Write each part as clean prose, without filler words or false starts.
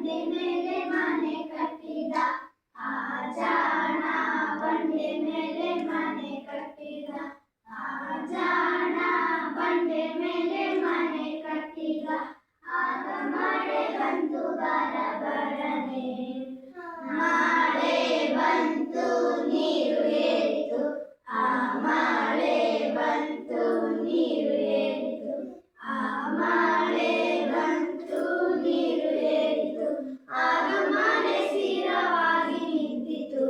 ಬಂಡೆ ಮೇಲೆ ಮನೆ ಕಟ್ಟಿದ ಆ ಜಾಣ ಬಂಡೆ ಮೇಲೆ ಮನೆ ಕಟ್ಟಿದ ಆ ಜಾಣ ಬಂಡೆ ಮೇಲೆ ಮನೆ ಕಟ್ಟಿದ ಆಗ ಮಳೆ ಬಂತು ಬರಬರನೆ ಮಳೆ ಬಂತು ನೀರು ಏರಿತು ಆ ಮಳೆ ಬಂತು ನೀರು ಏರಿತು ಆ ಮಳೆ ಬಂತು ನೀರು ಏರಿತು ಆಗ ಮನೆ ಸ್ಥಿರವಾಗಿ ನಿಂತಿತು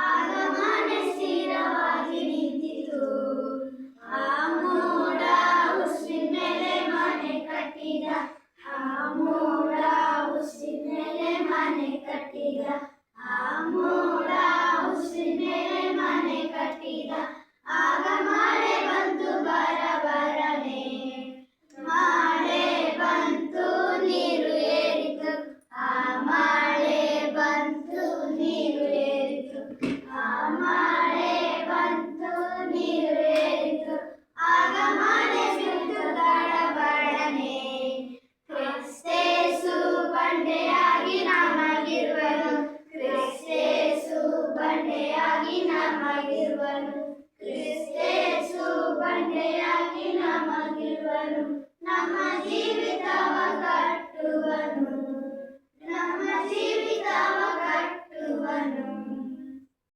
ಆಗ ಮನೆ ಸ್ಥಿರವಾಗಿ ನಿಂತಿತು ಆ ಮೋಡ ಉಸಿರಿನ ಮೇಲೆ ಮನೆ ಕಟ್ಟಿದ ಆ ಮೋಡ ಉಸಿರಿನ ಮೇಲೆ ಮನೆ ಕಟ್ಟಿದ ಆ ಮೋಡ ಉಸಿರಿನ ಮೇಲೆ ಮನೆ ಕಟ್ಟಿದ ಆಗ ಮಳೆ ಬಂತು ಬರಬರನೆ ಮಳೆ ಬಂತು ನೀರು ಏರಿತು ಆ ಮಳೆ ಬಂತು ನೀರು ಏರಿತು ಆ ಮಳೆ ಬಂತು ನೀರು ಏರಿತು ಆಗ ಮನೆ ಬಿತ್ತು ಗಡಬಡನೆ ಕ್ರಿಸ್ತೇಸು ಬಂಡೆಯಾಗಿ ನಮಗಿರುವನು ಕ್ರಿಸ್ತೇಸು ಬಂಡೆಯಾಗಿ ನಮಗಿರುವನು ಕ್ರಿಸ್ತೇಸು ಬಂಡೆಯಾಗಿ ನಮಗಿರುವನು ನಮ್ಮ ಜೀವಿತ